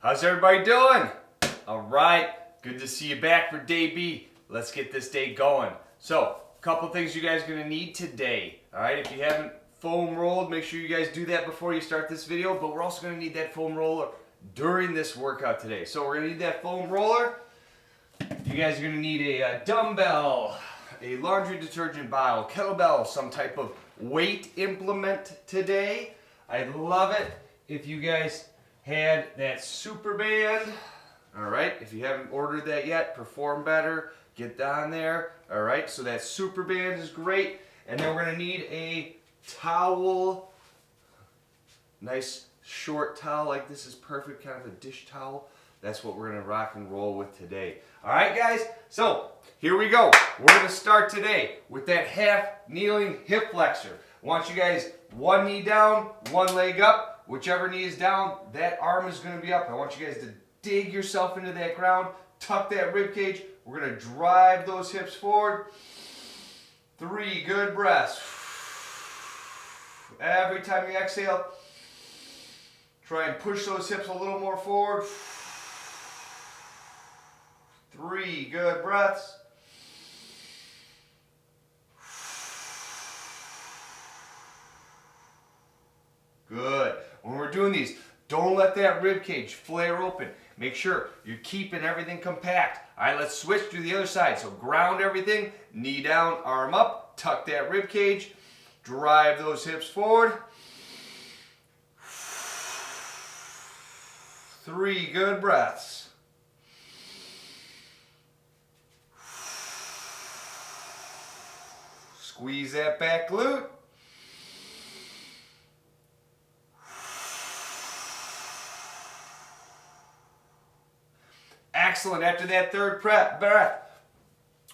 How's everybody doing? All right, good to see you back for day B. Let's get this day going. So, a couple things you guys are gonna need today. All right, if you haven't foam rolled, make sure you guys do that before you start this video, but we're also gonna need that foam roller during this workout today. So we're gonna need that foam roller. You guys are gonna need a dumbbell, a laundry detergent bottle, kettlebell, some type of weight implement today. I'd love it if you guys had that super band. All right, if you haven't ordered that yet, perform better, get down there. All right, so that super band is great. And then we're gonna need a towel, nice short towel like this is perfect, kind of a dish towel. That's what we're gonna rock and roll with today. All right, guys, so here we go. We're gonna start today with that half kneeling hip flexor. I want you guys one knee down, one leg up. Whichever knee is down, that arm is going to be up. I want you guys to dig yourself into that ground, tuck that rib cage. We're going to drive those hips forward. 3 good breaths. Every time you exhale, try and push those hips a little more forward. 3 good breaths. Good. When we're doing these, don't let that rib cage flare open. Make sure you're keeping everything compact. All right, let's switch to the other side. So ground everything, knee down, arm up, tuck that rib cage, drive those hips forward. 3 good breaths. Squeeze that back glute. Excellent. After that third breath,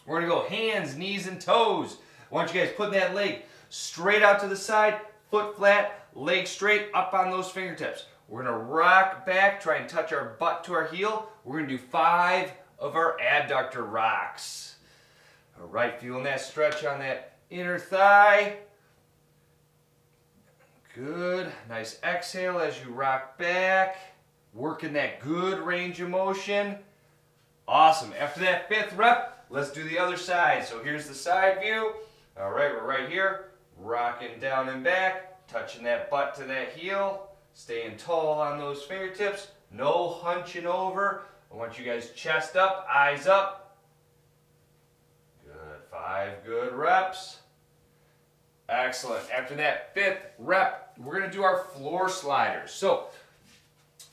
we're going to go hands, knees, and toes. I want you guys putting that leg straight out to the side, foot flat, leg straight, up on those fingertips. We're going to rock back, try and touch our butt to our heel. We're going to do 5 of our adductor rocks. All right, feeling that stretch on that inner thigh. Good. Nice exhale as you rock back. Working that good range of motion. Awesome. After that 5th rep, let's do the other side. So here's the side view. All right, we're right here, rocking down and back, touching that butt to that heel, staying tall on those fingertips, no hunching over. I want you guys chest up, eyes up. Good. 5 good reps. Excellent. After that 5th rep, we're going to do our floor sliders. So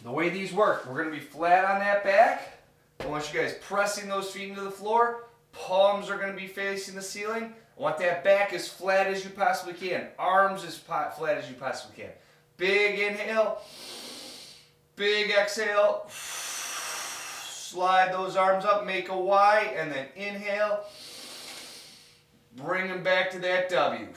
the way these work, we're going to be flat on that back. I want you guys pressing those feet into the floor. Palms are going to be facing the ceiling. I want that back as flat as you possibly can. Arms as flat as you possibly can. Big inhale. Big exhale. Slide those arms up. Make a Y. And then inhale. Bring them back to that W.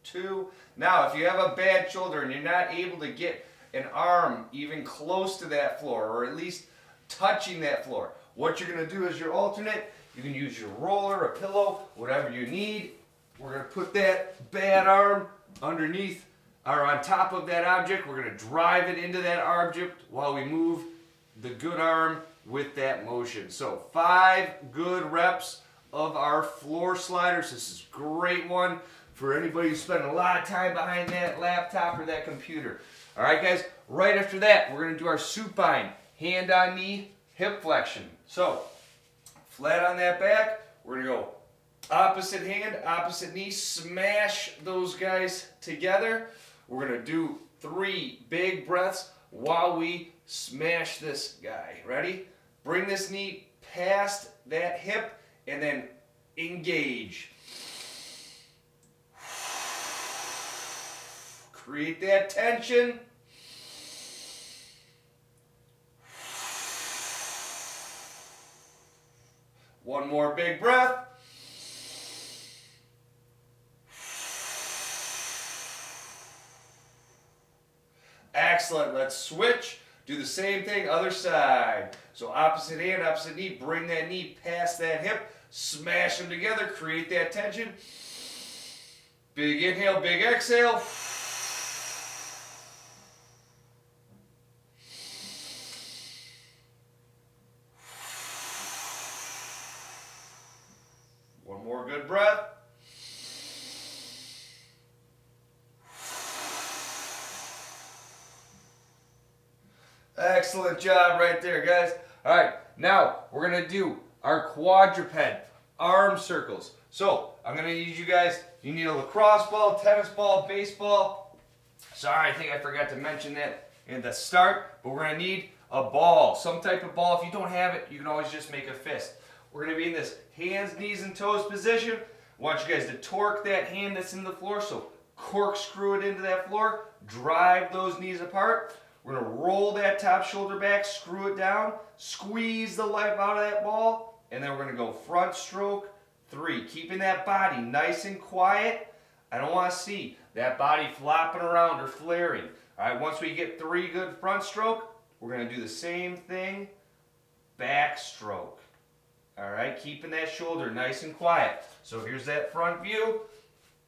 2. Now, if you have a bad shoulder and you're not able to get an arm even close to that floor, or at least touching that floor, what you're going to do is your alternate. You can use your roller, a pillow, whatever you need. We're going to put that bad arm underneath or on top of that object. We're going to drive it into that object while we move the good arm with that motion. So 5 good reps of our floor sliders. This is a great one for anybody who's spending a lot of time behind that laptop or that computer. All right, guys, right after that, we're going to do our supine, hand on knee, hip flexion. So, flat on that back, we're going to go opposite hand, opposite knee, smash those guys together. We're going to do 3 big breaths while we smash this guy. Ready? Bring this knee past that hip and then engage. Create that tension. One more big breath. Excellent. Let's switch. Do the same thing, other side. So opposite hand, opposite knee. Bring that knee past that hip. Smash them together. Create that tension. Big inhale, big exhale. more good breath. Excellent job right there, guys. All right, now we're gonna do our quadruped arm circles. So I'm gonna need you guys, you need a lacrosse ball, tennis ball, baseball. Sorry, I think I forgot to mention that in the start, but we're gonna need a ball, some type of ball. If you don't have it, you can always just make a fist. We're gonna be in this hands, knees, and toes position. I want you guys to torque that hand that's in the floor, so corkscrew it into that floor, drive those knees apart. We're gonna roll that top shoulder back, screw it down, squeeze the life out of that ball, and then we're gonna go front stroke 3, keeping that body nice and quiet. I don't wanna see that body flopping around or flaring. All right, once we get 3 good front stroke, we're gonna do the same thing, back stroke. All right, keeping that shoulder nice and quiet. So here's that front view.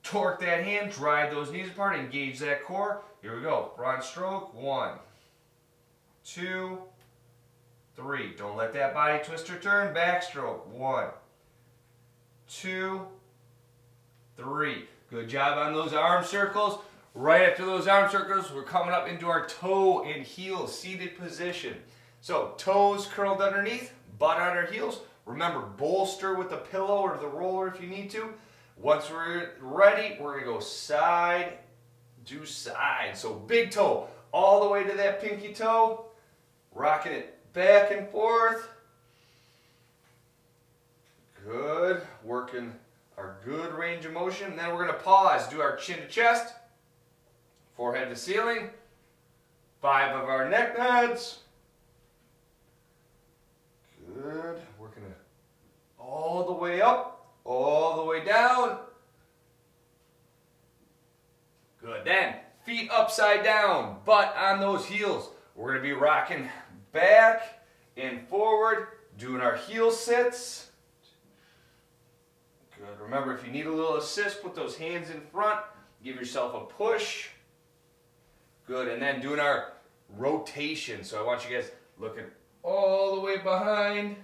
Torque that hand, drive those knees apart, engage that core. Here we go, front stroke, 1, 2, 3. Don't let that body twist or turn. Backstroke, 1, 2, 3. Good job on those arm circles. Right after those arm circles, we're coming up into our toe and heel seated position. So toes curled underneath, butt on our heels. Remember, bolster with the pillow or the roller if you need to. Once we're ready, we're gonna go side to side. So big toe all the way to that pinky toe, rocking it back and forth. Good, working our good range of motion. Then we're gonna pause, do our chin to chest, forehead to ceiling, 5 of our neck pads. Good, working it all the way up, all the way down. Good, then feet upside down, butt on those heels. We're gonna be rocking back and forward, doing our heel sits. Good, remember if you need a little assist, put those hands in front, give yourself a push. Good, and then doing our rotation. So I want you guys looking all the way behind,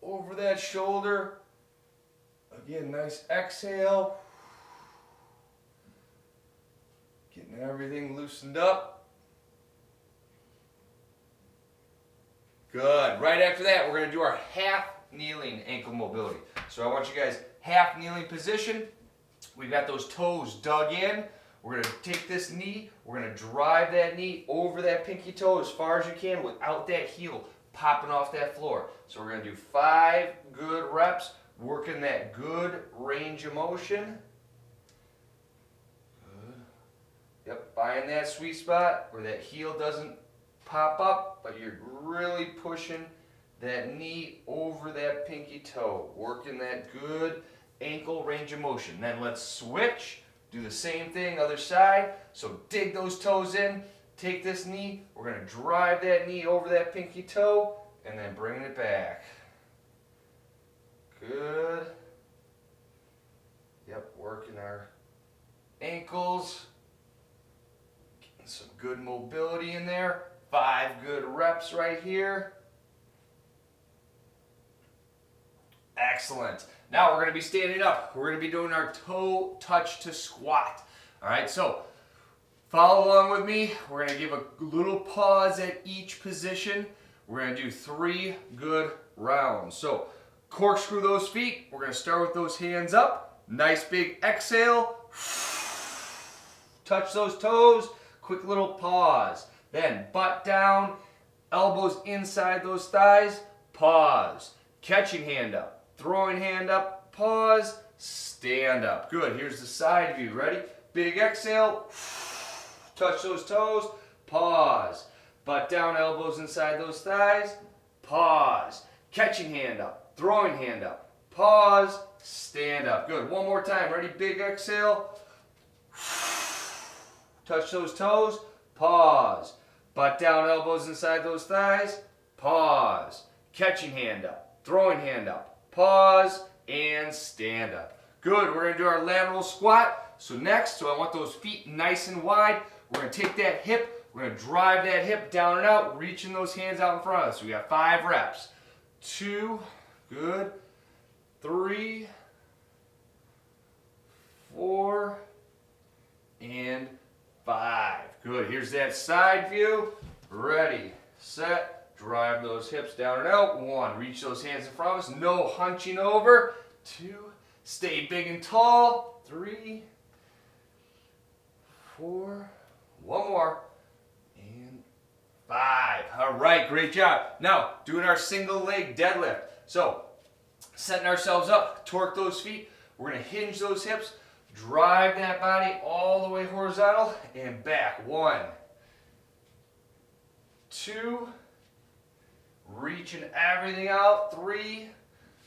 over that shoulder. Again, nice exhale. Getting everything loosened up. Good. Right after that, we're going to do our half kneeling ankle mobility. So I want you guys half kneeling position. We've got those toes dug in. We're going to take this knee, we're going to drive that knee over that pinky toe as far as you can without that heel popping off that floor. So we're going to do 5 good reps, working that good range of motion. Good. Yep, find that sweet spot where that heel doesn't pop up, but you're really pushing that knee over that pinky toe, working that good ankle range of motion. Then let's switch. Do the same thing, other side. So dig those toes in, take this knee, we're going to drive that knee over that pinky toe, and then bring it back. Good. Yep, working our ankles. Getting some good mobility in there. 5 good reps right here. Excellent. Now we're going to be standing up. We're going to be doing our toe touch to squat. All right, so follow along with me. We're going to give a little pause at each position. We're going to do 3 good rounds. So corkscrew those feet. We're going to start with those hands up. Nice big exhale. Touch those toes. Quick little pause. Then butt down, elbows inside those thighs. Pause. Catching hand up. Throwing hand up, pause, stand up. Good, here's the side view, ready? Big exhale, touch those toes, pause. Butt down, elbows inside those thighs, pause. Catching hand up, throwing hand up, pause, stand up. Good, one more time, ready? Big exhale, touch those toes, pause. Butt down, elbows inside those thighs, pause. Catching hand up, throwing hand up, pause, and stand up. Good, we're going to do our lateral squat. So next, I want those feet nice and wide. We're going to take that hip, we're going to drive that hip down and out, reaching those hands out in front of us. So we got 5 reps. 2, good. 3, Good. Here's that side view. Ready, set, drive those hips down and out. 1, reach those hands in front of us. No hunching over. 2, stay big and tall. 3, 4, one more, and 5. All right, great job. Now, doing our single leg deadlift. So, setting ourselves up, torque those feet. We're going to hinge those hips, drive that body all the way horizontal and back. 1, 2, reaching everything out. 3,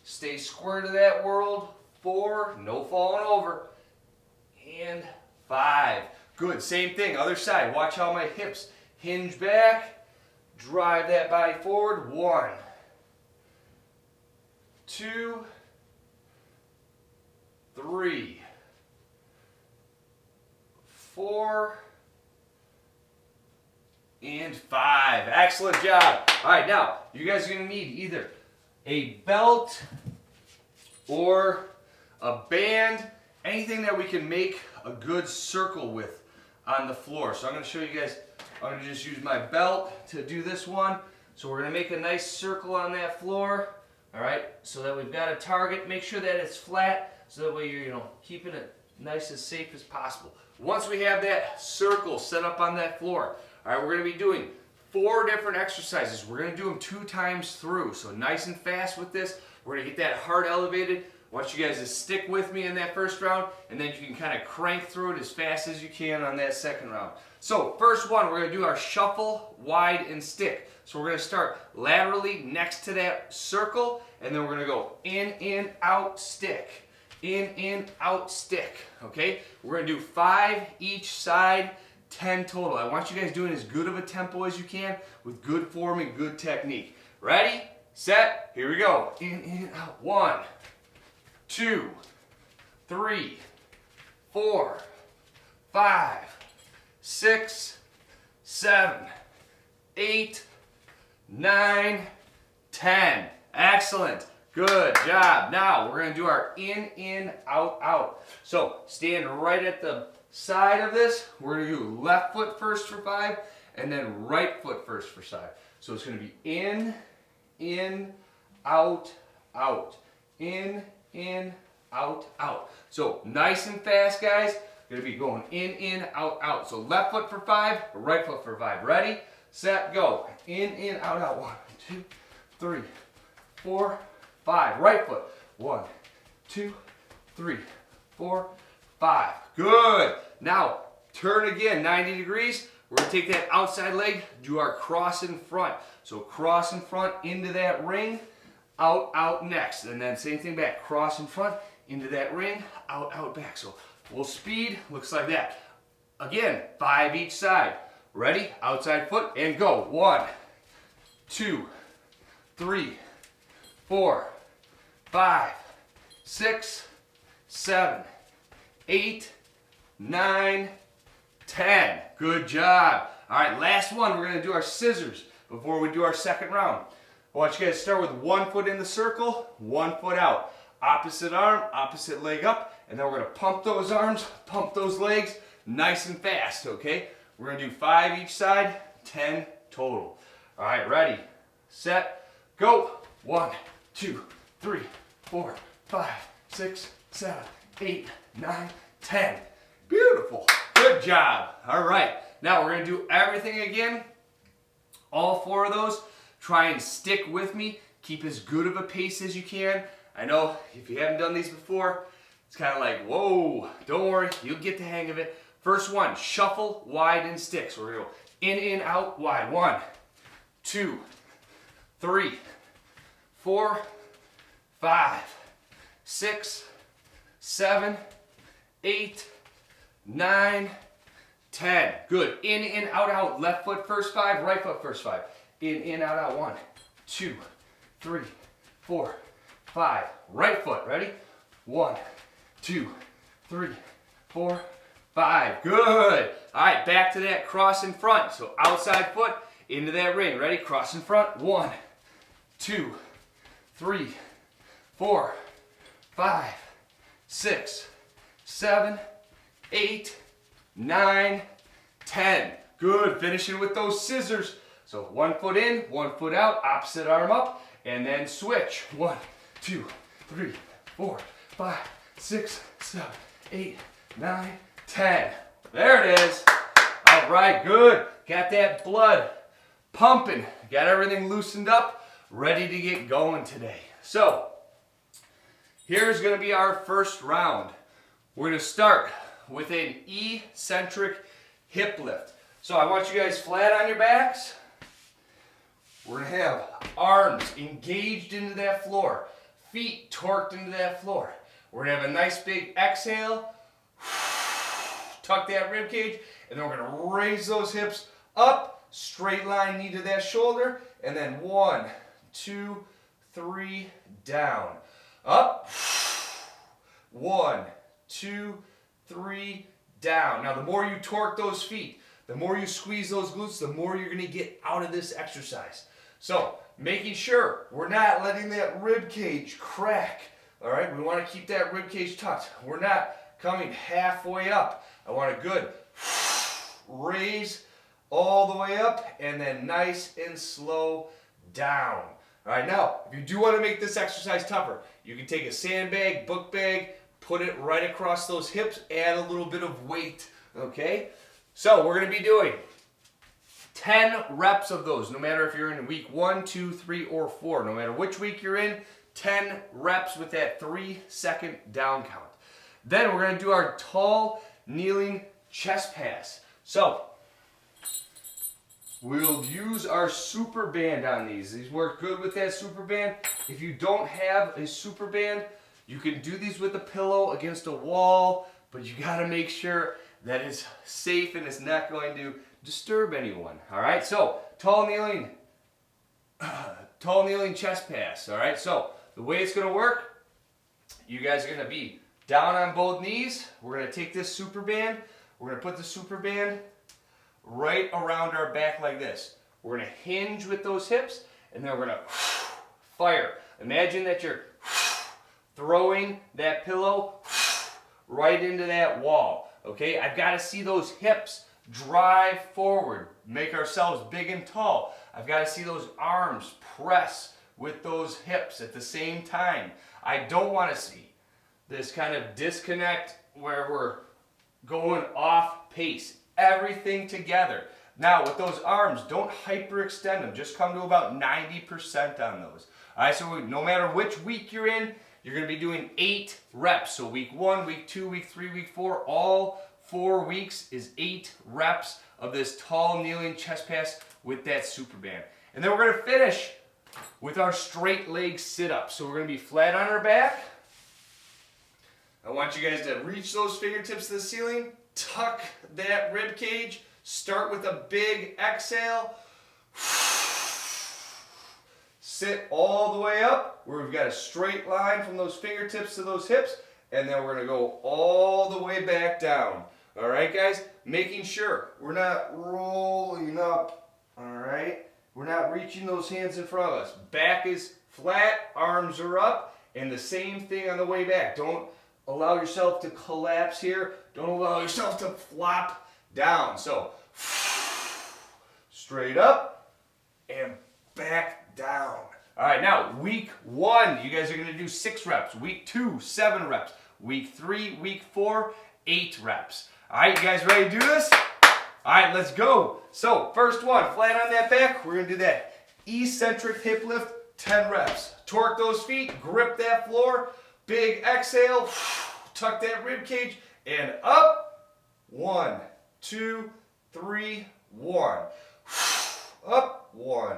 stay square to that world. 4, no falling over. And 5. Good, same thing, other side. Watch how my hips hinge back, drive that body forward. 1, 2, 3, 4, and 5. Excellent job. All right, now you guys are going to need either a belt or a band, anything that we can make a good circle with on the floor. So I'm going to show you guys, I'm going to just use my belt to do this one. So we're going to make a nice circle on that floor. All right, so that we've got a target. Make sure that it's flat so that way you're keeping it nice and safe as possible. Once we have that circle set up on that floor, all right, we're going to be doing 4 different exercises. We're going to do them 2 times through. So nice and fast with this. We're going to get that heart elevated. I want you guys to stick with me in that first round, and then you can kind of crank through it as fast as you can on that second round. So first one, we're going to do our shuffle, wide, and stick. So we're going to start laterally next to that circle, and then we're going to go in, out, stick. In, out, stick. Okay? We're going to do 5 each side, 10 total. I want you guys doing as good of a tempo as you can with good form and good technique. Ready, set, here we go. In, out. 1, 2, 3, 4, 5, 6, 7, 8, 9, 10. Excellent. Good job. Now we're going to do our in, out, out. So stand right at the side of this. We're going to do left foot first for 5 and then right foot first for 5. So it's going to be in, out, out. In, out, out. So nice and fast, guys. Going to be going in, out, out. So left foot for 5, right foot for 5. Ready, set, go. In, out, out. 1, 2, 3, 4, 5. Right foot. 1, 2, 3, 4, 5. Good. Now turn again 90 degrees. We're going to take that outside leg, do our cross in front. So cross in front into that ring, out, out next. And then same thing back, cross in front into that ring, out, out back. So full speed, looks like that. Again, 5 each side. Ready, outside foot, and go. 1, 2, 3, 4, 5, 6, 7, 8, 9, 10. Good job. All right, last one. We're going to do our scissors before we do our second round. I want you guys to start with 1 foot in the circle, 1 foot out. Opposite arm, opposite leg up, and then we're going to pump those arms, pump those legs, nice and fast, okay? We're going to do 5 each side, 10 total. All right, ready, set, go. 1, 2, 3, 4, 5, 6, 7, 8, 9, 10. Beautiful. Good job. All right. Now we're going to do everything again. All 4 of those. Try and stick with me. Keep as good of a pace as you can. I know if you haven't done these before, it's kind of like, whoa. Don't worry. You'll get the hang of it. First one, shuffle, wide, and stick. So we're going to go in, out, wide. 1, 2, 3, 4, 5, 6, 7, 8, 9, 10. Good. In, out, out. Left foot first 5, right foot first 5. In, out, out. 1, 2, 3, 4, 5. Right foot. Ready? 1, 2, 3, 4, 5. Good. All right, back to that cross in front. So outside foot into that ring. Ready? Cross in front. 1, 2, 3, 4, 5, 6, 7, 8, 9, 10. Good. Finishing with those scissors. So 1 foot in, 1 foot out, opposite arm up, and then switch. 1, 2, 3, 4, 5, 6, 7, 8, 9, 10. There it is. All right, good. Got that blood pumping. Got everything loosened up, ready to get going today. So, here's going to be our first round. We're going to start with an eccentric hip lift. So I want you guys flat on your backs. We're going to have arms engaged into that floor, feet torqued into that floor. We're going to have a nice big exhale, tuck that rib cage, and then we're going to raise those hips up, straight line knee to that shoulder, and then 1, 2, 3, down. Up, 1, 2, 3, down. Now the more you torque those feet, the more you squeeze those glutes, the more you're going to get out of this exercise. So, making sure we're not letting that rib cage crack. All right, we want to keep that rib cage tucked. We're not coming halfway up. I want a good raise all the way up and then nice and slow down. All right, now, if you do want to make this exercise tougher, you can take a sandbag, book bag, put it right across those hips, add a little bit of weight, okay? So we're going to be doing 10 reps of those, no matter if you're in week 1, 2, 3, or 4. No matter which week you're in, 10 reps with that 3-second down count. Then we're going to do our tall kneeling chest pass. So we'll use our super band on these. These work good with that super band. If you don't have a super band, you can do these with a pillow against a wall, but you got to make sure that it's safe and it's not going to disturb anyone. All right, so tall kneeling chest pass. All right, so the way it's going to work, you guys are going to be down on both knees. We're going to take this super band. We're going to put the super band right around our back like this. We're going to hinge with those hips, and then we're going to fire. Imagine that you're throwing that pillow right into that wall. Okay, I've got to see those hips drive forward, make ourselves big and tall. I've got to see those arms press with those hips at the same time. I don't want to see this kind of disconnect where we're going off pace. Everything together. Now with those arms, don't hyperextend them. Just come to about 90% on those. All right, so no matter which week you're in, you're going to be doing 8 reps. So week 1, week 2, week 3, week 4, all 4 weeks is 8 reps of this tall kneeling chest pass with that super band. And then we're going to finish with our straight leg sit-up. So we're going to be flat on our back. I want you guys to reach those fingertips to the ceiling, tuck that rib cage, start with a big exhale. Sit all the way up where we've got a straight line from those fingertips to those hips, and then we're going to go all the way back down. All right, guys? Making sure we're not rolling up, all right? We're not reaching those hands in front of us. Back is flat, arms are up, and the same thing on the way back. Don't allow yourself to collapse here. Don't allow yourself to flop down. So, straight up and back down. All right, now week 1, you guys are going to do 6 reps. Week 2, 7 reps. Week 3, week 4, 8 reps. All right, you guys ready to do this? All right, let's go. So first one, flat on that back. We're going to do that eccentric hip lift, 10 reps. Torque those feet, grip that floor, big exhale, tuck that rib cage, and up. 1, 2, 3, 1. Up. 1,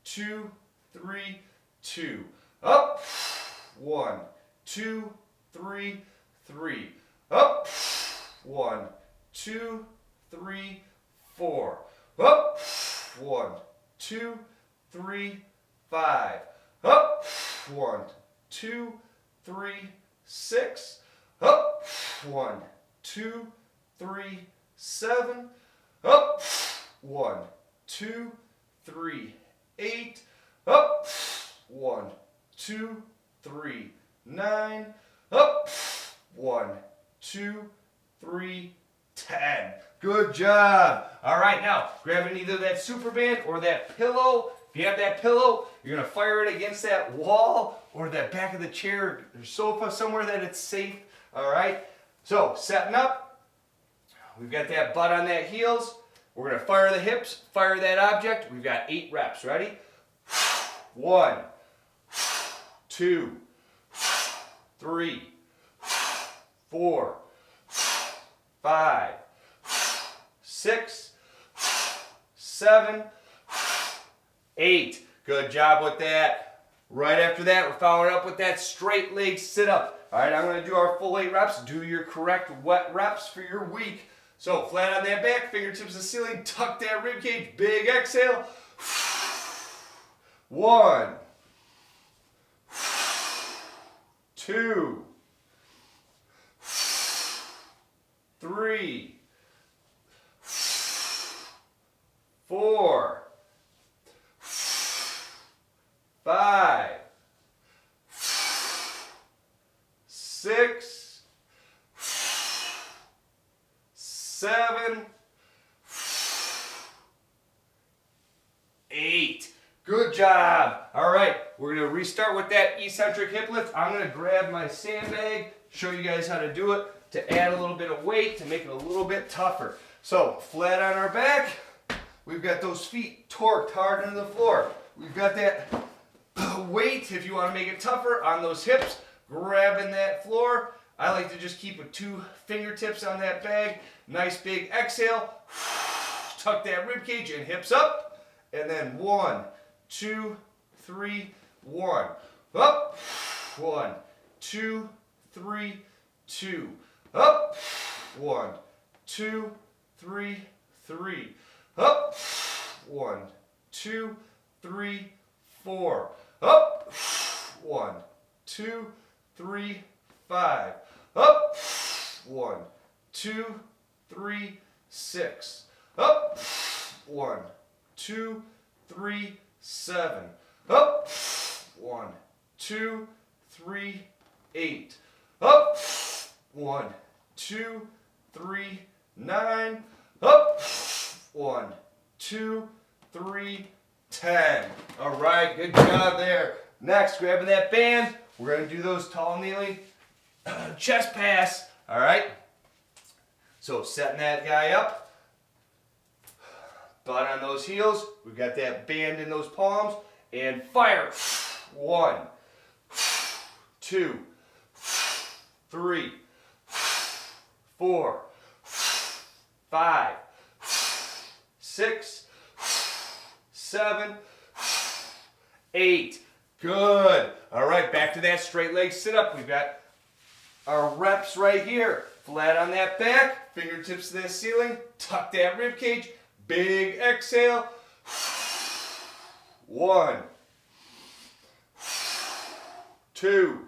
2, 3, 2. Up. 1, 2, 3, 3. Up. 1, 2, 3, 4. Up. 1, 2, 3, 5. Up. 1, 2, 3, 6. Up. 1, 2, 3, 7. Up. 1, 2, 3, 8. Up. 1, 2, 3, 9. Up. 1, 2, 3, 10. Good job. All right, now grabbing either that Superband or that pillow. If you have that pillow, you're gonna fire it against that wall or that back of the chair or sofa, somewhere that it's safe. All right, so setting up. We've got that butt on that heels. We're gonna fire the hips, fire that object. We've got 8 reps. Ready? 1, 2, 3, 4, 5, 6, 7, 8. Good job with that. Right after that, we're following up with that straight leg sit up. All right, I'm going to do our full 8 reps. Do your correct wet reps for your week. So flat on that back, fingertips to the ceiling, tuck that rib cage, big exhale. 1, 2, 3, 4, 5, 6, 7, 8. Good job. All right, we're going to restart with that eccentric hip lift. I'm going to grab my sandbag, show you guys how to do it to add a little bit of weight to make it a little bit tougher. So flat on our back, we've got those feet torqued hard into the floor. We've got that weight, if you want to make it tougher, on those hips, grabbing that floor. I like to just keep with 2 fingertips on that bag. Nice big exhale. Tuck that rib cage and hips up. And then 1, 2, 3, 1. Up. 1, 2, 3, 2. Up. 1, 2, 3, 3. Up. 1, 2, 3, 4. Up. 1, 2, 3, 5. Up. 1, 2, 3, 6. Up. 1, 2, 3, 7. Up. 1, 2, 3, 8. Up. 1, 2, 3, 9. Up. 1, 2, 3, 10. All right, good job there. Next, grabbing that band, we're going to do those tall kneeling chest pass. All right. So setting that guy up, butt on those heels. We've got that band in those palms, and fire. 1, 2, 3, 4, 5, 6, 7, 8. Good. All right, back to that straight leg sit up. We've got our reps right here. Flat on that back, fingertips to the ceiling, tuck that rib cage, big exhale. 1, 2,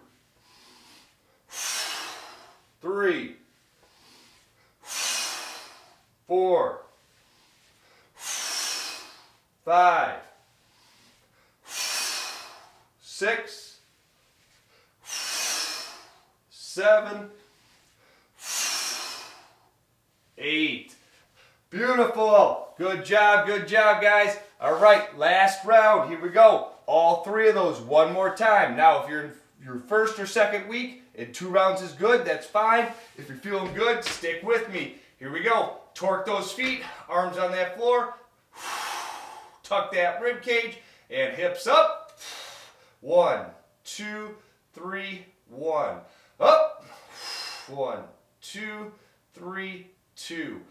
3, 4, 5, 6, 7, 8. Beautiful. Good job, guys. All right, last round. Here we go. All 3 of those one more time. Now, if you're in your first or second week and 2 rounds is good, that's fine. If you're feeling good, stick with me. Here we go. Torque those feet, arms on that floor. Tuck that rib cage and hips up. 1, 2, 3, 1. Up. 1, 2, 3, 2.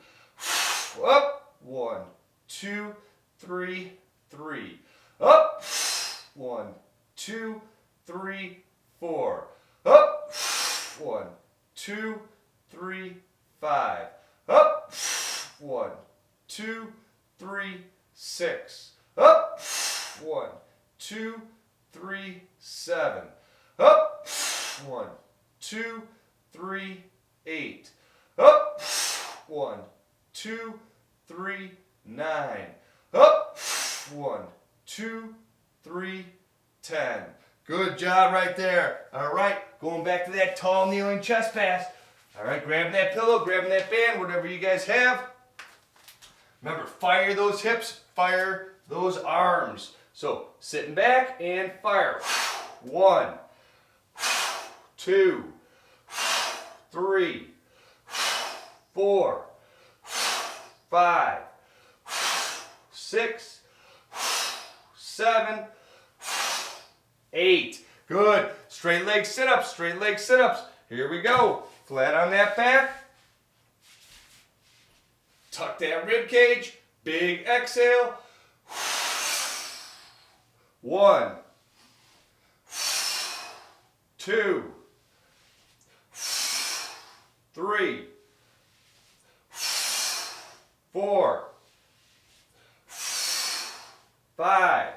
Up. 1, 2, 3, 3. Up. 1, 2, 3, 4. Up. 1, 2, 3, 5. Up. 1, 2, 3, 6. Up. 1, 2, 3, 7. Up. 1, 2, 3, 8. Up. 1, 2, 3, 9. Up. 1, 2, 3, 10. Good job right there. All right, going back to that tall kneeling chest pass. All right, grabbing that pillow, grabbing that band, whatever you guys have. Remember, fire those hips, fire those arms. So sitting back and fire. 1, 2, 3, 4, 5, 6, 7, 8. Good. Straight leg sit-ups, straight leg sit-ups. Here we go. Flat on that back. Tuck that rib cage. Big exhale. 1, 2, 3, 4, 5,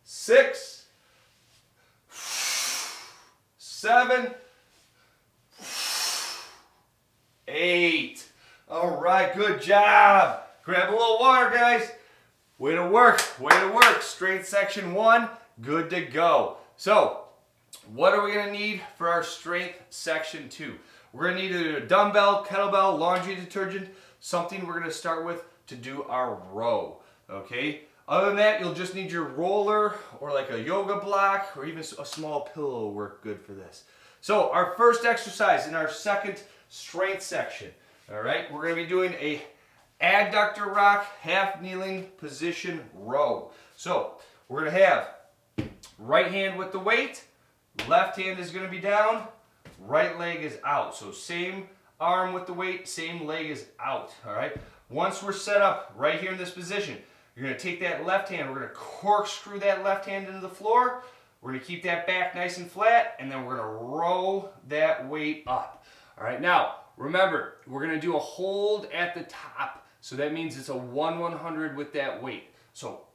6, 7, 8. All right, good job. Grab a little water, guys. Way to work, way to work. Straight section 1, good to go. So, what are we gonna need for our strength section 2? We're gonna need either a dumbbell, kettlebell, laundry detergent, something we're gonna start with to do our row, okay? Other than that, you'll just need your roller or like a yoga block or even a small pillow will work good for this. So our first exercise in our second strength section, all right? We're gonna be doing a adductor rock, half kneeling position row. So we're gonna have right hand with the weight, left hand is gonna be down, right leg is out. So same arm with the weight, same leg is out, all right? Once we're set up right here in this position, you're gonna take that left hand, we're gonna corkscrew that left hand into the floor, we're gonna keep that back nice and flat, and then we're gonna row that weight up. All right, now, remember, we're gonna do a hold at the top, so that means it's a 1-100 with that weight. So,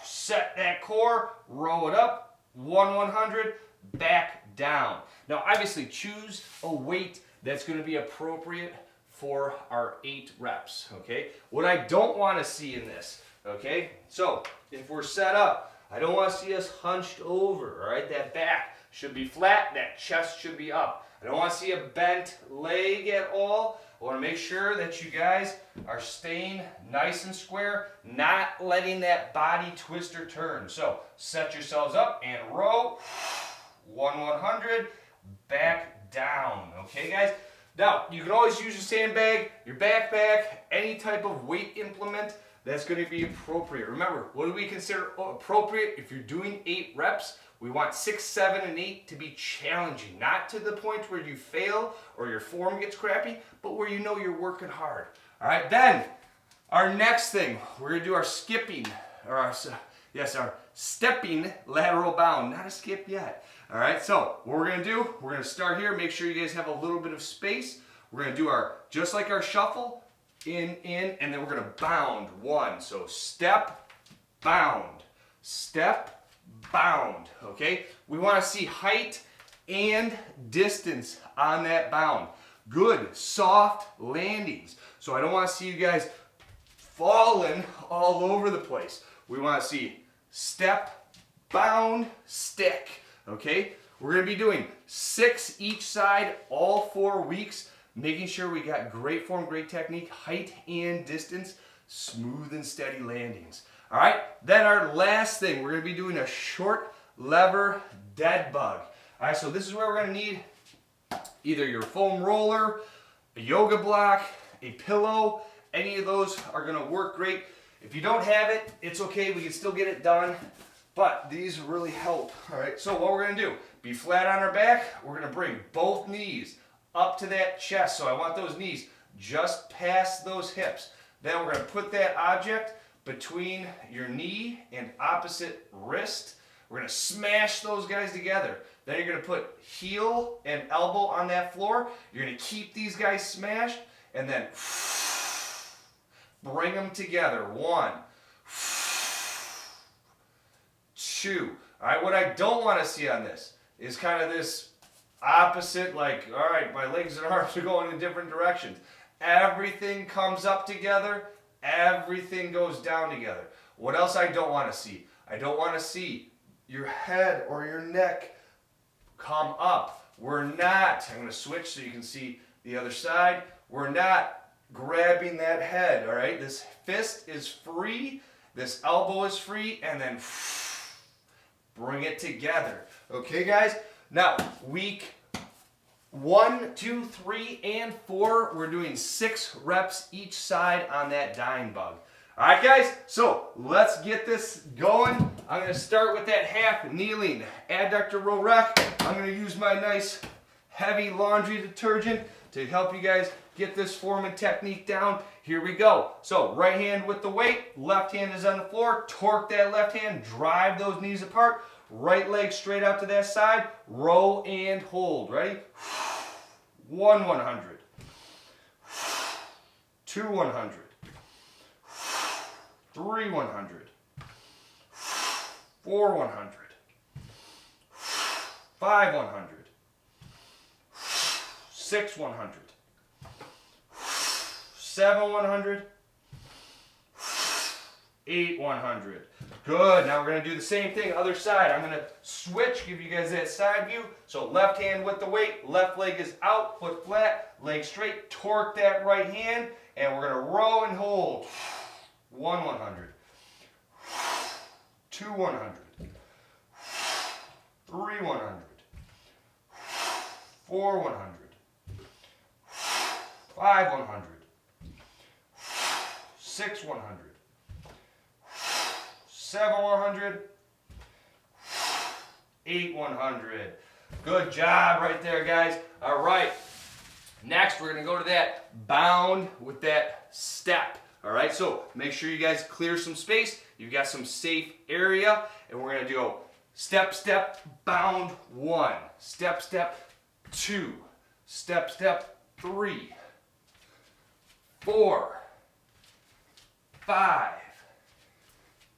set that core, row it up, 1-100, back down. Now, obviously, choose a weight that's gonna be appropriate for our 8 reps, okay? What I don't wanna see in this, okay? So, if we're set up, I don't wanna see us hunched over, all right? That back should be flat, that chest should be up. I don't wanna see a bent leg at all. I wanna make sure that you guys are staying nice and square, not letting that body twist or turn. So, set yourselves up and row, 1-100, back down, okay guys? Now, you can always use your sandbag, your backpack, any type of weight implement that's going to be appropriate. Remember, what do we consider appropriate? If you're doing 8 reps, we want 6, 7, and 8 to be challenging. Not to the point where you fail or your form gets crappy, but where you know you're working hard. All right, then, our next thing, we're going to do our skipping, or our stepping lateral bound. Not a skip yet. All right, so what we're gonna do, we're gonna start here, make sure you guys have a little bit of space. We're gonna do our, just like our shuffle, in, and then we're gonna bound 1. So step, bound, okay? We wanna see height and distance on that bound. Good, soft landings. So I don't wanna see you guys falling all over the place. We wanna see step, bound, stick. Okay, we're going to be doing 6 each side, all 4 weeks, making sure we got great form, great technique, height and distance, smooth and steady landings. All right, then our last thing, we're going to be doing a short lever dead bug. All right, so this is where we're going to need either your foam roller, a yoga block, a pillow. Any of those are going to work great. If you don't have it, it's okay, we can still get it done. But these really help, all right? So what we're gonna do, be flat on our back, we're gonna bring both knees up to that chest. So I want those knees just past those hips. Then we're gonna put that object between your knee and opposite wrist. We're gonna smash those guys together. Then you're gonna put heel and elbow on that floor. You're gonna keep these guys smashed and then bring them together. 1, 2. All right, what I don't want to see on this is kind of this opposite, like, all right, my legs and arms are going in different directions. Everything comes up together, everything goes down together. What else I don't want to see? I don't want to see your head or your neck come up. We're not, I'm going to switch so you can see the other side. We're not grabbing that head, all right? This fist is free, this elbow is free, and then bring it together. Okay, guys? Now, week 1, 2, 3, and 4, we're doing 6 reps each side on that dying bug. All right, guys, so let's get this going. I'm going to start with that half kneeling adductor row rack. I'm going to use my nice heavy laundry detergent to help you guys get this form and technique down. Here we go. So right hand with the weight, left hand is on the floor. Torque that left hand, drive those knees apart. Right leg straight out to that side. Row and hold. Ready? 1 100. 2 100. 3 100. 4 100. 5 100. 6 100. 7 100. 8 100. Good. Now we're going to do the same thing, other side. I'm going to switch, give you guys that side view. So left hand with the weight, left leg is out, foot flat, leg straight, torque that right hand, and we're going to row and hold. 1 100. 2 100. 3 100. 4 100. 5 100. 6 100. 7 100. 8 100. Good job right there, guys. All right. Next, we're going to go to that bound with that step. All right, so make sure you guys clear some space. You've got some safe area, and we're going to go step, step, bound 1. Step, step 2. Step, step 3. 4. 5.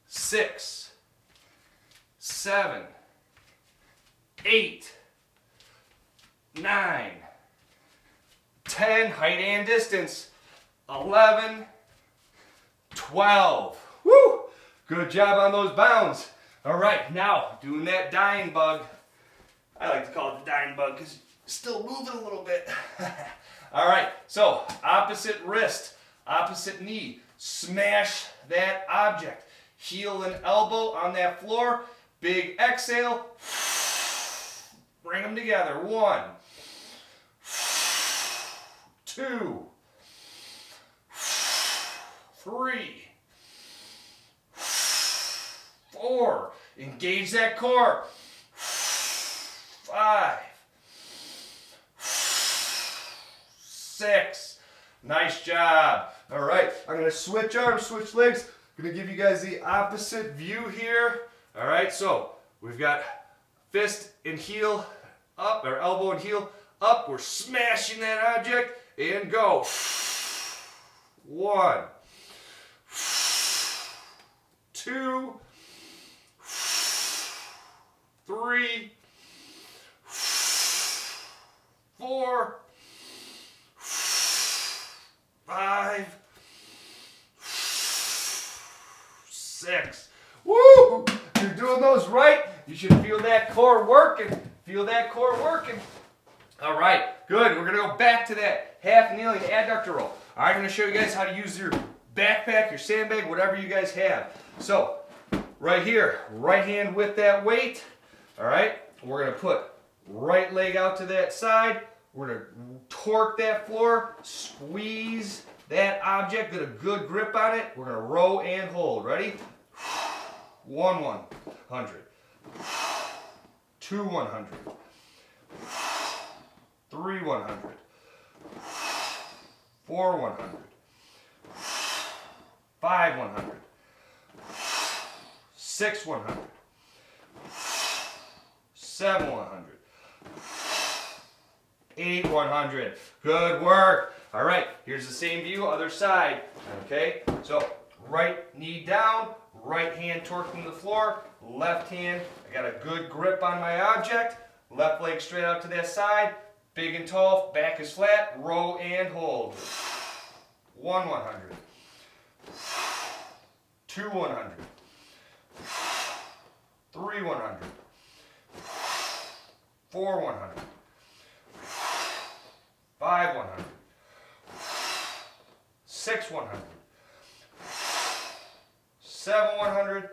6. 7. 8. 9. 10. Height and distance. 11. 12. Woo! Good job on those bounds. All right, now doing that dying bug. I like to call it the dying bug because it's still moving a little bit. All right, so opposite wrist, opposite knee. Smash that object. Heel and elbow on that floor. Big exhale. Bring them together. 1, 2, 3, 4. Engage that core. 5, 6. Nice job. All right, I'm going to switch arms, switch legs. I'm going to give you guys the opposite view here. All right, so we've got fist and heel up, or elbow and heel up. We're smashing that object and go. 1, 2, 3, 4, 5, 6. Woo! You're doing those right. You should feel that core working. Feel that core working. All right, good. We're going to go back to that half kneeling adductor row. All right, I'm going to show you guys how to use your backpack, your sandbag, whatever you guys have. So, right here, right hand with that weight. All right, we're going to put right leg out to that side. We're going to torque that floor, squeeze that object, get a good grip on it. We're going to row and hold. Ready? 1 100. 2 100. 3 100. 4 100. 5 100. 6 100. 7 100. 8 100. Good work. All right, here's the same view, other side. Okay, so right knee down, right hand torquing the floor, left hand, I got a good grip on my object, left leg straight out to that side, big and tall, back is flat, row and hold. 1 100. 2 100. 3 100. 4 100. 5 100. 6 100. 7 100.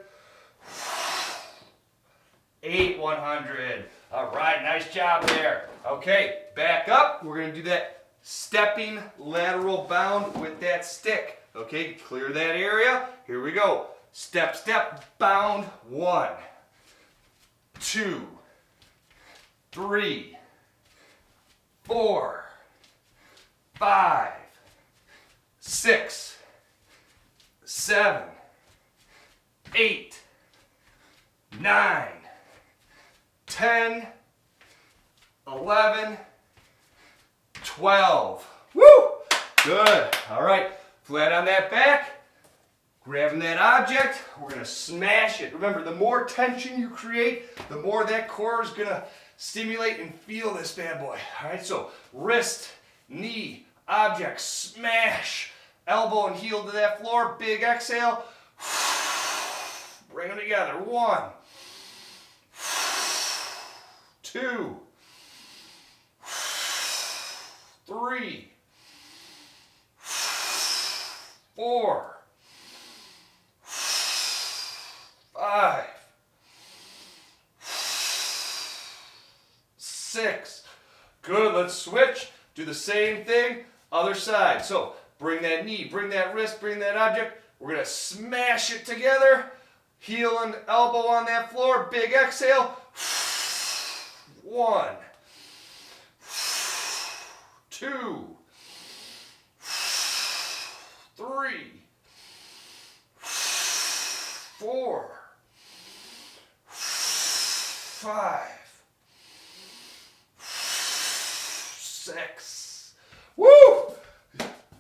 8 100. All right, nice job there. Okay, back up. We're going to do that stepping lateral bound with that stick. Okay, clear that area. Here we go. Step, step, bound. 1, 2, 3, 4, 5, 6, 7, 8, 9, 10, 11, 12. Woo! Good. All right. Flat on that back. Grabbing that object. We're going to smash it. Remember, the more tension you create, the more that core is going to stimulate and feel this bad boy. All right. So wrist, knee, object, smash. Elbow and heel to that floor. Big exhale. Bring them together. 1, 2, 3, 4, 5, 6. Good, let's switch. Do the same thing, other side. So bring that knee, bring that wrist, bring that object. We're going to smash it together. Heel and elbow on that floor. Big exhale. 1, 2, 3, 4, 5, 6. Woo!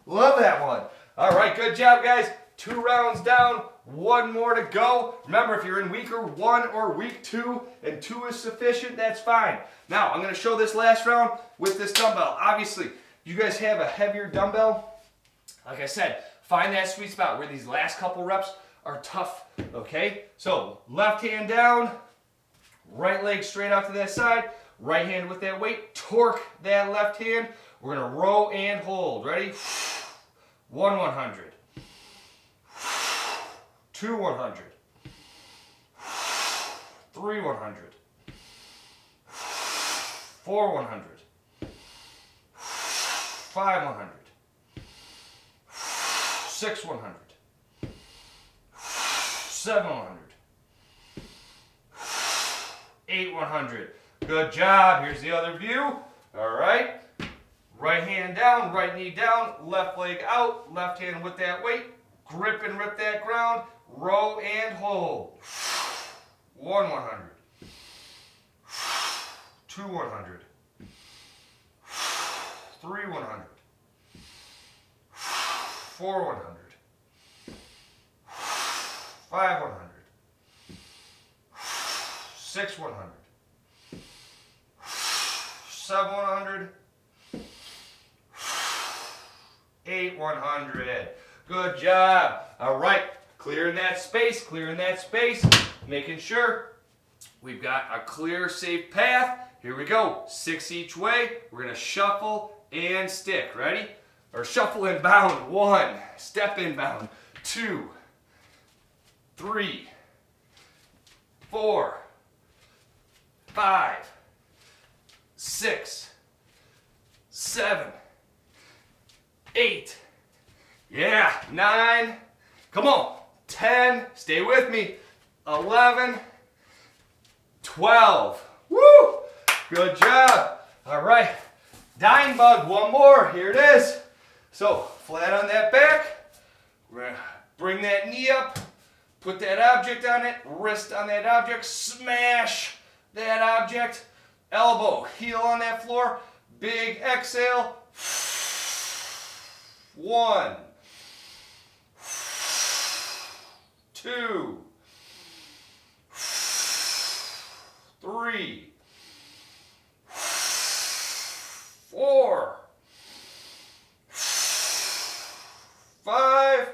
Love that one. All right, good job, guys. 2 rounds down, 1 more to go. Remember, if you're in week 1 or week 2 and 2 is sufficient, that's fine. Now, I'm going to show this last round with this dumbbell. Obviously, you guys have a heavier dumbbell. Like I said, find that sweet spot where these last couple reps are tough, okay? So, left hand down, right leg straight out to that side, right hand with that weight, torque that left hand. We're going to row and hold. Ready? 1 100. 2 100. 3 100. 4 100. 5 100. 6 100. 7 100. 8 100. Good job. Here's the other view. All right. Right hand down, right knee down, left leg out, left hand with that weight. Grip and rip that ground. Row and hold. 1 100. 2 100. 3 100. 4 100. 5 100. 6 100. 7 100. 8 100. Good job. All right. Clearing that space, making sure we've got a clear, safe path. Here we go. 6 each way. We're going to shuffle and stick. Ready? Or shuffle and bound. 1. Step in bound. 2. 3. 4. 5. 6. 7. 8. Yeah. 9. Come on. 10. Stay with me. 11. 12. Woo! Good job. All right. Dying bug. One more. Here it is. So, flat on that back. We're going to bring that knee up. Put that object on it. Wrist on that object. Smash that object. Elbow. Heel on that floor. Big exhale. 1. 2. 3. 4. 5.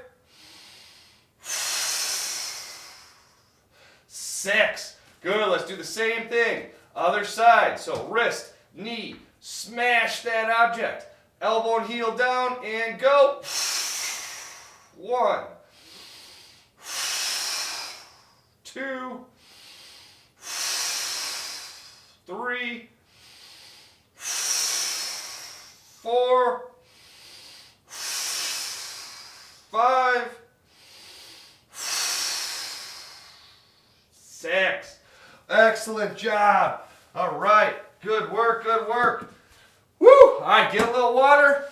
6. Good. Let's do the same thing. Other side. So wrist, knee, smash that object. Elbow and heel down and go. 1, 2, 3, 4, 5, 6. Excellent job. All right. Good work, good work. Woo! All right, get a little water.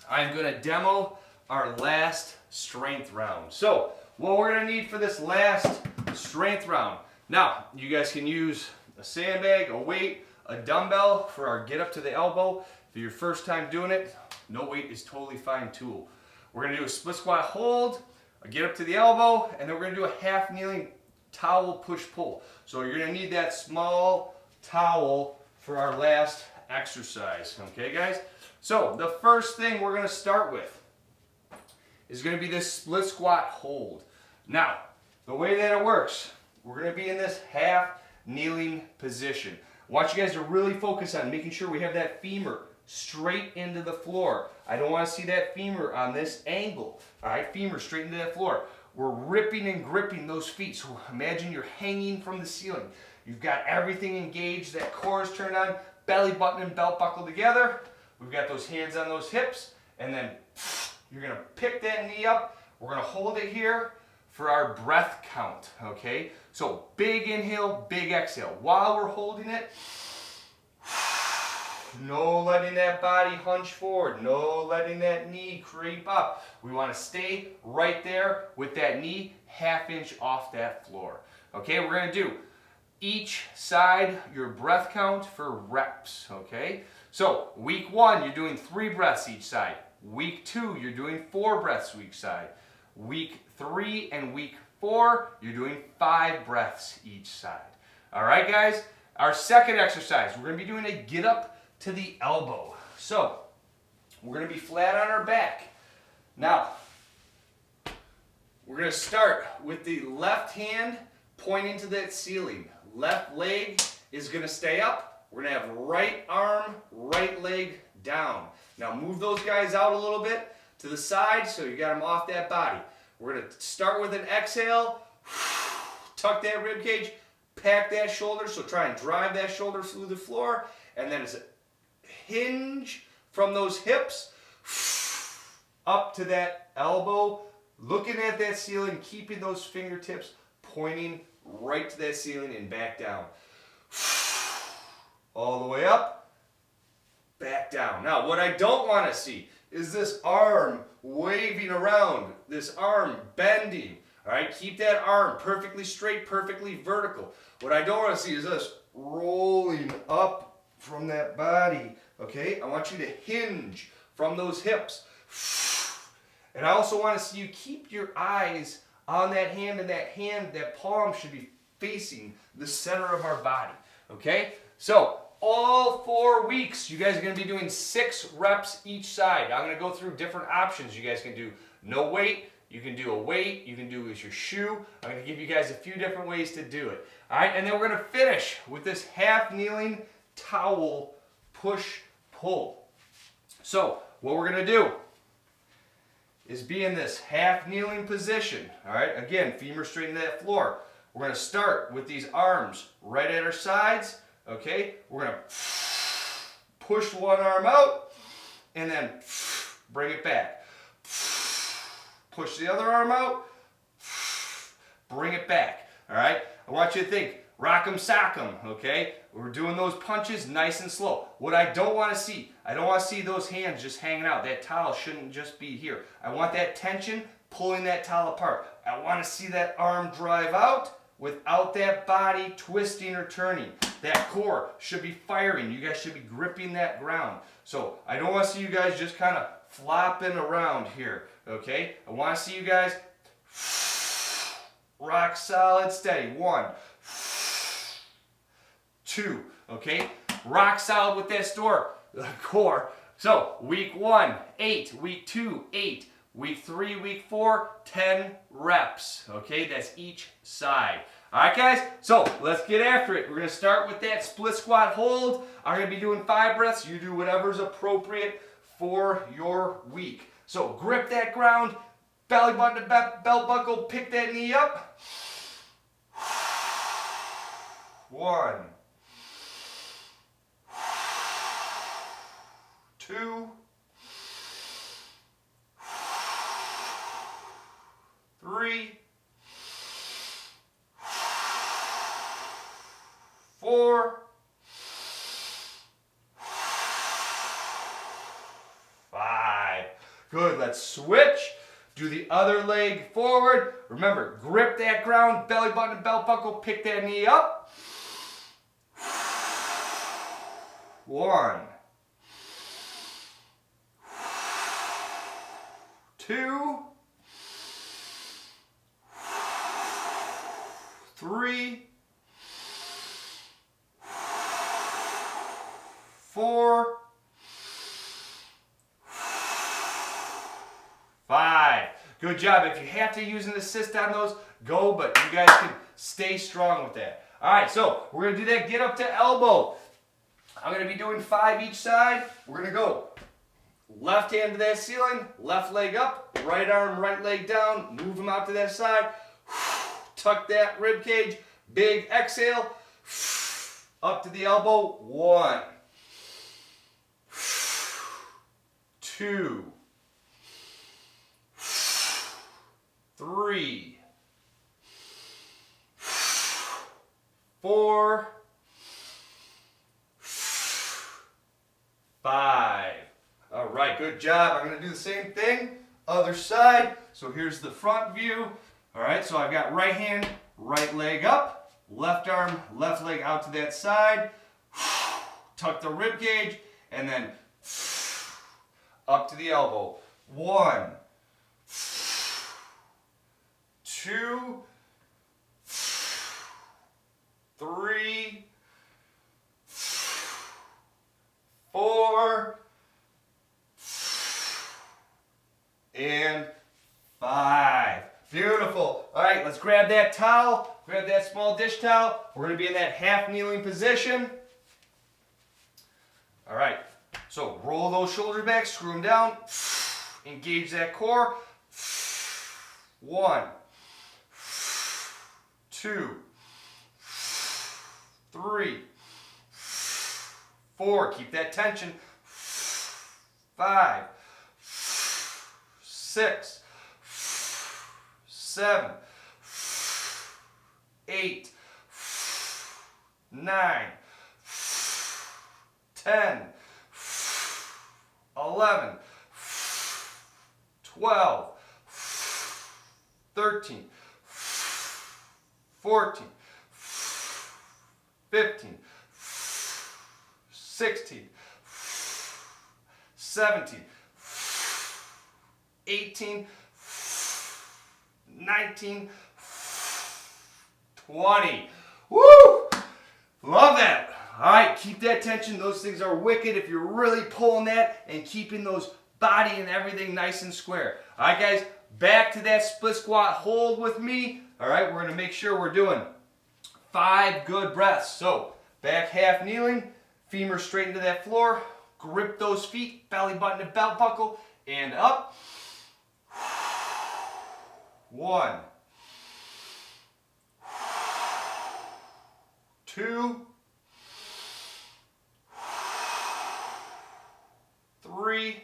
I'm going to demo our last strength round. So, what we're going to need for this last strength round. Now, you guys can use a sandbag, a weight, a dumbbell for our get up to the elbow. If you're your first time doing it, no weight is totally fine tool. We're going to do a split squat hold, a get up to the elbow, and then we're going to do a half kneeling towel push pull. So you're going to need that small towel for our last exercise. Okay, guys? So the first thing we're going to start with is going to be this split squat hold. Now, the way that it works, we're going to be in this half kneeling position. I want you guys to really focus on making sure we have that femur straight into the floor. I don't want to see that femur on this angle. All right, femur straight into that floor. We're ripping and gripping those feet. So imagine you're hanging from the ceiling. You've got everything engaged, that core is turned on, belly button and belt buckle together. We've got those hands on those hips, and then you're going to pick that knee up. We're going to hold it here for our breath count, okay? So big inhale, big exhale. While we're holding it, no letting that body hunch forward, no letting that knee creep up. We want to stay right there with that knee half-inch off that floor. Okay, we're going to do each side your breath count for reps, okay? So week 1, you're doing 3 breaths each side. Week 2, you're doing 4 breaths each side. Week 3 and week 4, you're doing 5 breaths each side. All right, guys? Our second exercise, we're going to be doing a get up to the elbow. So we're going to be flat on our back. Now, we're going to start with the left hand pointing to that ceiling. Left leg is going to stay up. We're going to have right arm, right leg down. Now move those guys out a little bit to the side so you got them off that body. We're going to start with an exhale. Tuck that rib cage, pack that shoulder, so try and drive that shoulder through the floor, and then it's a hinge from those hips up to that elbow, looking at that ceiling, keeping those fingertips pointing right to that ceiling and back down. All the way up, back down. Now, what I don't want to see is this arm waving around, this arm bending. All right, keep that arm perfectly straight, perfectly vertical. What I don't want to see is us rolling up from that body. Okay, I want you to hinge from those hips. And I also want to see you keep your eyes on that hand, and that palm should be facing the center of our body. Okay, so all 4 weeks, you guys are going to be doing 6 reps each side. I'm going to go through different options. You guys can do no weight, you can do a weight, you can do with your shoe. I'm going to give you guys a few different ways to do it. All right, and then we're going to finish with this half kneeling towel push pull. So what we're going to do is be in this half kneeling position. All right, again, femur straight into that floor. We're going to start with these arms right at our sides. Okay, we're going to push one arm out and then bring it back. Push the other arm out, bring it back. All right, I want you to think rock'em sock'em, okay? We're doing those punches nice and slow. What I don't want to see, I don't want to see those hands just hanging out. That towel shouldn't just be here. I want that tension pulling that towel apart. I want to see that arm drive out without that body twisting or turning. That core should be firing. You guys should be gripping that ground. So I don't want to see you guys just kind of flopping around here, okay? I want to see you guys rock solid, steady. 1, 2, okay? Rock solid with that core. So week 1, 8. Week 2, 8. Week 3, week 4, 10 reps. Okay, that's each side. All right, guys, so let's get after it. We're going to start with that split squat hold. I'm going to be doing 5 breaths. You do whatever's appropriate for your week. So grip that ground, belly button to belt buckle, pick that knee up. 1, 2, 3, 4, 5. Good, let's switch. Do the other leg forward. Remember, grip that ground, belly button and belt buckle, pick that knee up. 1, 2, 3, 4, 5. Good job. If you have to use an assist on those, go, but you guys can stay strong with that. All right, so we're going to do that get up to elbow. I'm going to be doing 5 each side. We're going to go left hand to that ceiling, left leg up, right arm, right leg down, move them out to that side. Tuck that rib cage, big exhale, up to the elbow. 1, 2, 3, 4, 5. All right, good job. I'm going to do the same thing, other side. So here's the front view. All right, so I've got right hand, right leg up, left arm, left leg out to that side. Tuck the rib cage, and then up to the elbow. 1, 2, 3, 4, and 5. Beautiful. All right, let's grab that towel, grab that small dish towel. We're going to be in that half kneeling position. All right, so roll those shoulders back, screw them down, engage that core. 1, 2, 3, 4, keep that tension. 5, 6, 7, 8, 9, 10, 11, 12, 13, 14, 15, 16, 17, 18, 19, 20. Woo! Love that. All right, keep that tension. Those things are wicked if you're really pulling that and keeping those body and everything nice and square. All right, guys, back to that split squat hold with me. All right, we're going to make sure we're doing 5 good breaths. So, back half kneeling, femur straight into that floor, grip those feet, belly button to belt buckle, and up. 1, 2, 3,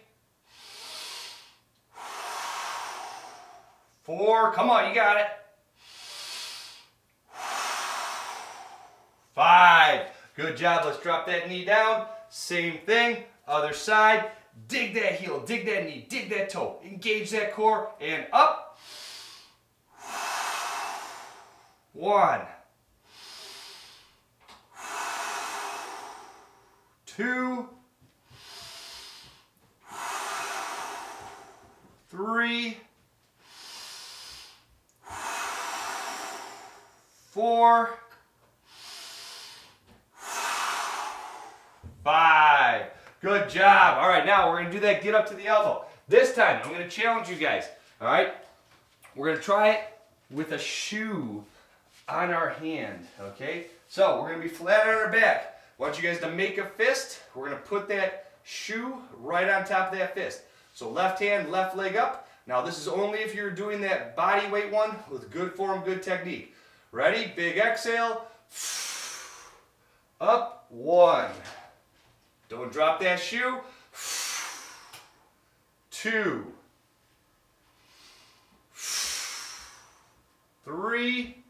4, come on, you got it. 5, good job. Let's drop that knee down. Same thing, other side. Dig that heel, dig that knee, dig that toe. Engage that core, and up. 1, 2, 3, 4, 5. Good job. All right, now we're going to do that get up to the elbow. This time, I'm going to challenge you guys. All right? We're going to try it with a shoe on our hand, okay? So we're going to be flat on our back. I want you guys to make a fist. We're going to put that shoe right on top of that fist. So left hand, left leg up, Now this is only if you're doing that body weight one with good form, good technique. Ready? Big exhale. Up, 1. Don't drop that shoe. 2. 3.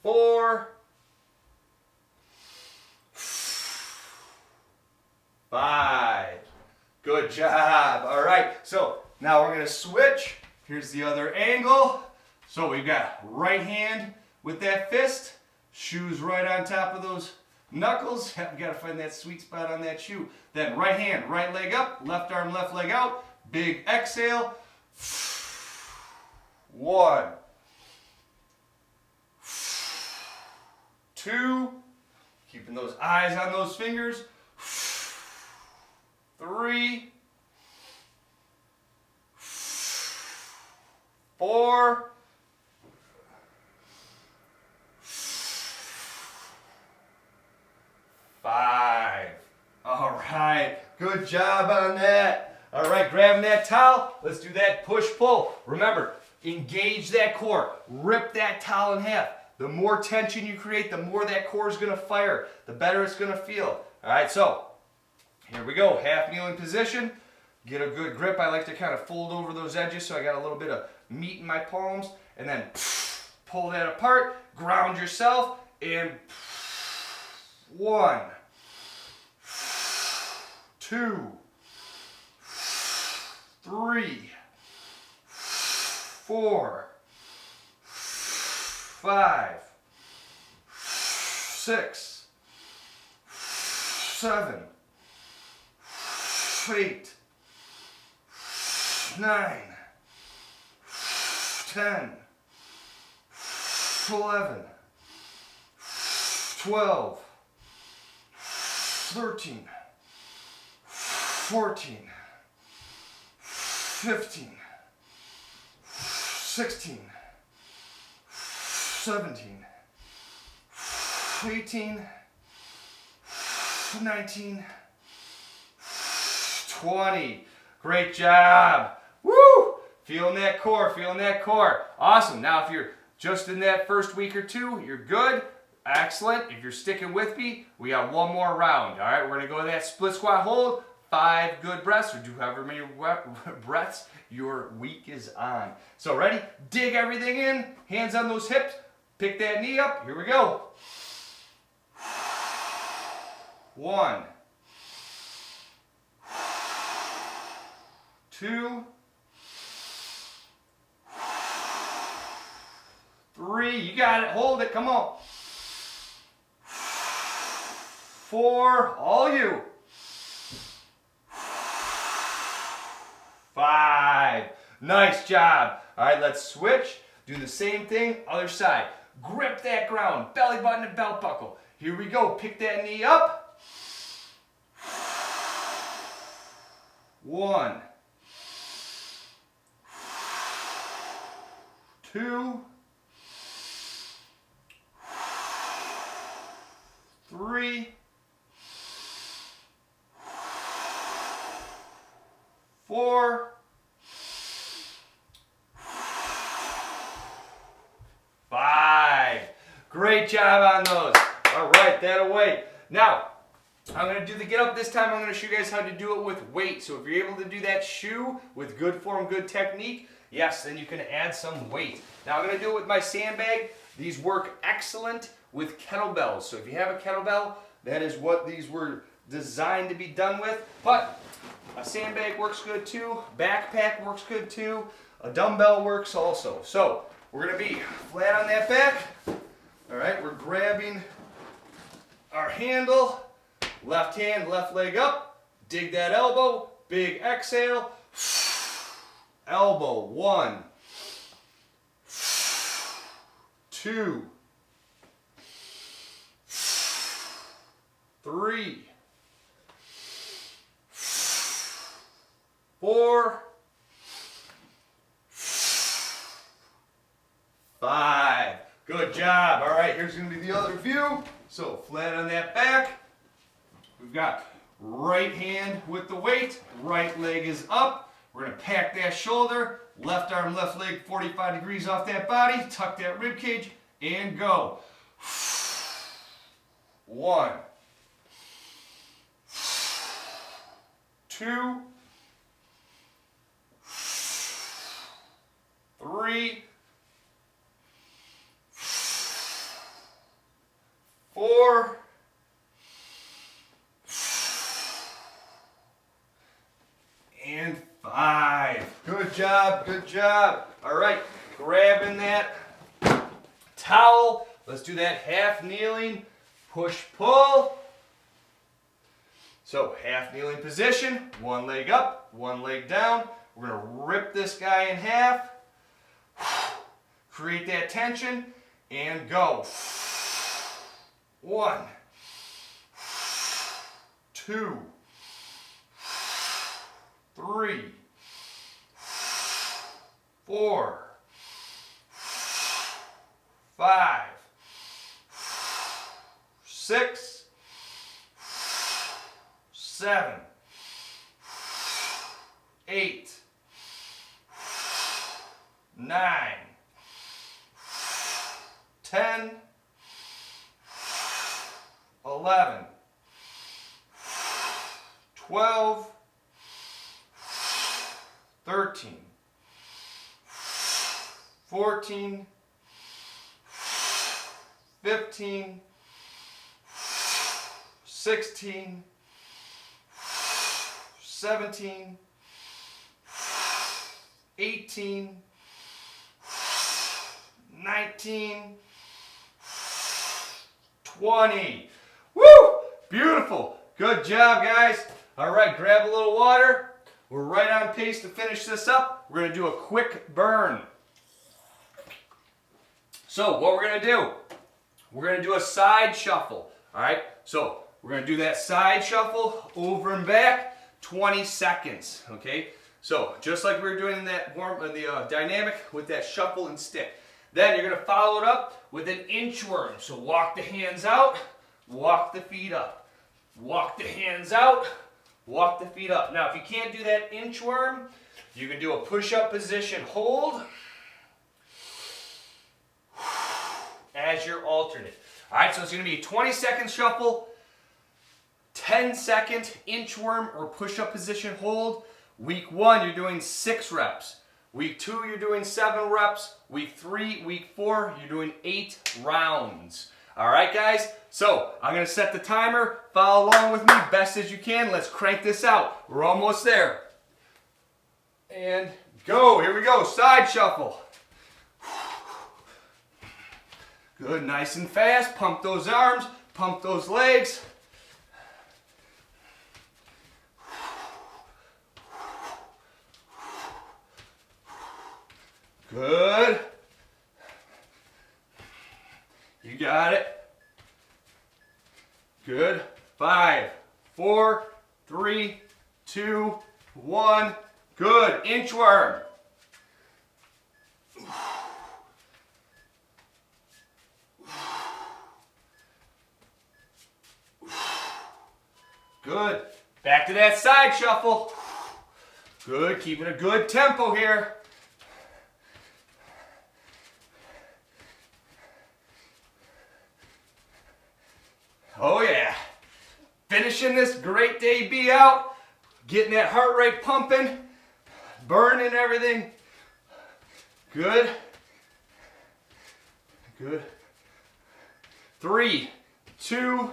4. 5. Good job. All right, so now we're going to switch. Here's the other angle. So we've got right hand with that fist, shoes right on top of those knuckles. We've got to find that sweet spot on that shoe. Then right hand, right leg up, left arm, left leg out. Big exhale. 1. 2. Keeping those eyes on those fingers. 3. 4. 5. All right, good job on that. All right, grabbing that towel, let's do that push-pull. Remember, engage that core, rip that towel in half. The more tension you create, the more that core is gonna fire, the better it's gonna feel. All right, so here we go, half kneeling position. Get a good grip. I like to kind of fold over those edges so I got a little bit of meat in my palms, and then pull that apart, ground yourself, and 1, 2, 3, 4, 5, 6, 7, 8, 9, 10, 11, 12, 13, 14, 15, 16, 17, 18, 19, 20. Great job. Woo! Feeling that core, feeling that core. Awesome. Now if you're just in that first week or two, you're good. Excellent. If you're sticking with me, we got one more round. All right, we're going to go to that split squat hold. 5 good breaths, or do however many breaths your week is on. So ready? Dig everything in. Hands on those hips. Pick that knee up. Here we go. 1, 2, 3. You got it. Hold it. Come on. 4. All you. 5. Nice job. All right, let's switch. Do the same thing, other side. Grip that ground, belly button and belt buckle. Here we go. Pick that knee up. 1, 2, 3, 4, 5. Great job on those. All right, that'll wait. Now, I'm going to do the get up. This time I'm going to show you guys how to do it with weight. So if you're able to do that shoe with good form, good technique, yes, then you can add some weight. Now I'm going to do it with my sandbag. These work excellent with kettlebells. So if you have a kettlebell, that is what these were designed to be done with. But a sandbag works good too. Backpack works good too. A dumbbell works also. So we're going to be flat on that back. All right, we're grabbing our handle. Left hand, left leg up. Dig that elbow. Big exhale. Elbow. 1, 2, 3, 4, 5. Good job. All right, here's going to be the other view. So flat on that back. We've got right hand with the weight, right leg is up. We're gonna pack that shoulder, left arm, left leg 45 degrees off that body, tuck that rib cage, and go. 1, 2, 3, 4, and 5. Good job, good job. All right, grabbing that towel. Let's do that half kneeling, push, pull. So half kneeling position, one leg up, one leg down. We're gonna rip this guy in half. Create that tension and go. 1, 2, 3, 4, 5, 6, 7, 8, 9, 10, 11, 12, 13, 14, 15, 16, 17, 18, 19, 20. Woo! Beautiful. Good job, guys. All right, grab a little water. We're right on pace to finish this up. We're going to do a quick burn. So what we're going to do, we're going to do a side shuffle. All right, so we're going to do that side shuffle over and back, 20 seconds. Okay, so just like we were doing in that dynamic with that shuffle and stick. Then you're going to follow it up with an inchworm. So walk the hands out, walk the feet up. Walk the hands out, walk the feet up. Now, if you can't do that inchworm, you can do a push-up position hold as your alternate. All right, so it's going to be a 20-second shuffle, 10-second inchworm or push-up position hold. Week 1, you're doing 6 reps. Week 2, you're doing 7 reps. Week 3, week 4, you're doing 8 rounds. All right, guys? So I'm going to set the timer. Follow along with me best as you can. Let's crank this out. We're almost there. And go. Here we go. Side shuffle. Good. Nice and fast. Pump those arms. Pump those legs. Good. You got it. Good. 5, 4, 3, 2, 1. Good. Inchworm. Good. Back to that side shuffle. Good. Keeping a good tempo here. Oh yeah, finishing this great day B out, getting that heart rate pumping, burning everything. Good, good. 3, 2,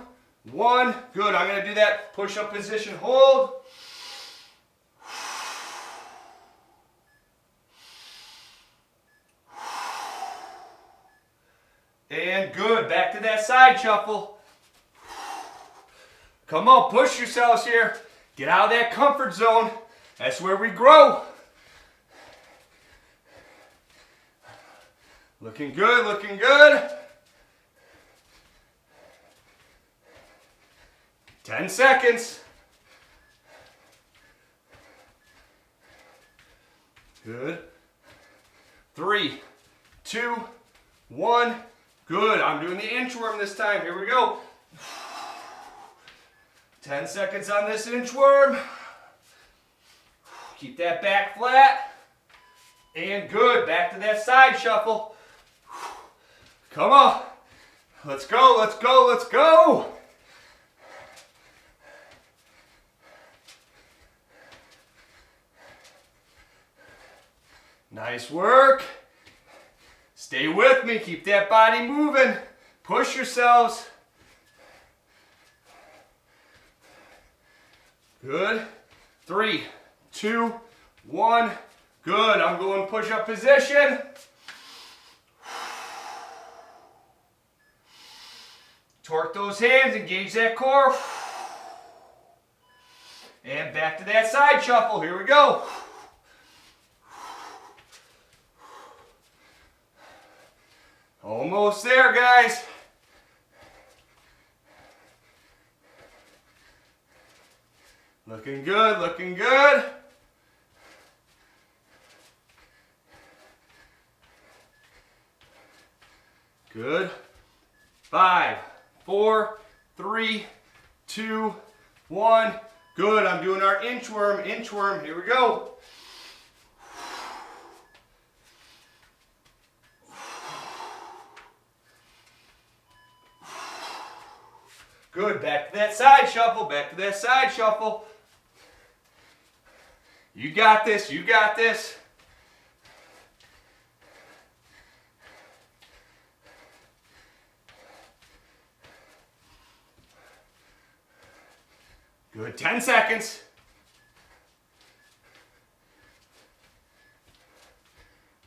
1, good. I'm gonna do that push-up position hold. And good, back to that side shuffle. Come on, push yourselves here. Get out of that comfort zone. That's where we grow. Looking good, looking good. 10 seconds. Good. 3, 2, 1. Good. I'm doing the inchworm this time. Here we go. 10 seconds on this inchworm. Keep that back flat. And good. Back to that side shuffle. Come on. Let's go, let's go, let's go. Nice work. Stay with me. Keep that body moving. Push yourselves. Good. 3, 2, 1. Good. I'm going push-up position. Torque those hands. Engage that core. And back to that side shuffle. Here we go. Almost there, guys. Looking good, looking good. Good. 5, 4, 3, 2, 1. Good. I'm doing our inchworm, inchworm. Here we go. Good. Back to that side shuffle. Back to that side shuffle. You got this. You got this. Good. 10 seconds.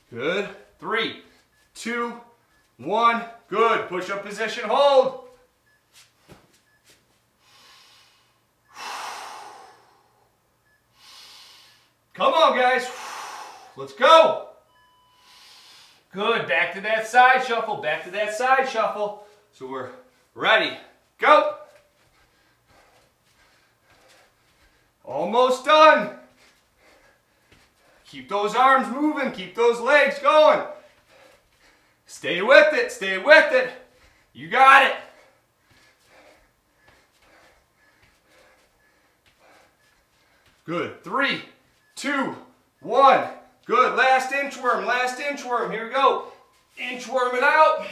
Good. 3, 2, 1. Good. Push up position. Hold. Come on, guys. Let's go. Good. Back to that side shuffle. Back to that side shuffle. So we're ready. Go. Almost done. Keep those arms moving. Keep those legs going. Stay with it. Stay with it. You got it. Good. 3, 2, 1. Good. Last inchworm. Last inchworm. Here we go. Inchworm it out.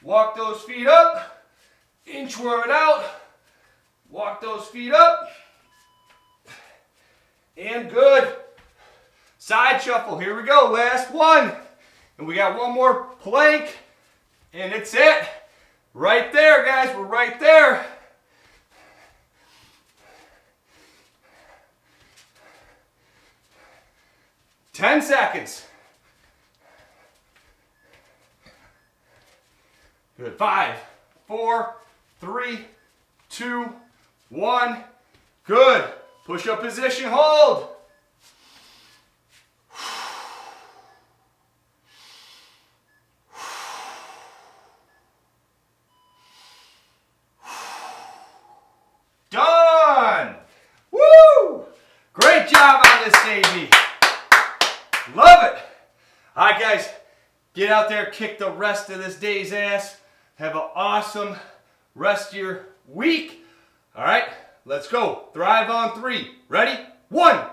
Walk those feet up. Inchworm it out. Walk those feet up. And good. Side shuffle. Here we go. Last one. And we got one more plank. And it's it. Right there, guys. We're right there. Ten seconds. Good. 5, 4, 3, 2, 1. Good. Push up position, hold. Done. Woo! Great job on this, Davey. Love it. All right, guys, get out there, kick the rest of this day's ass. Have an awesome rest of your week. All right, let's go. Thrive on 3. Ready? 1,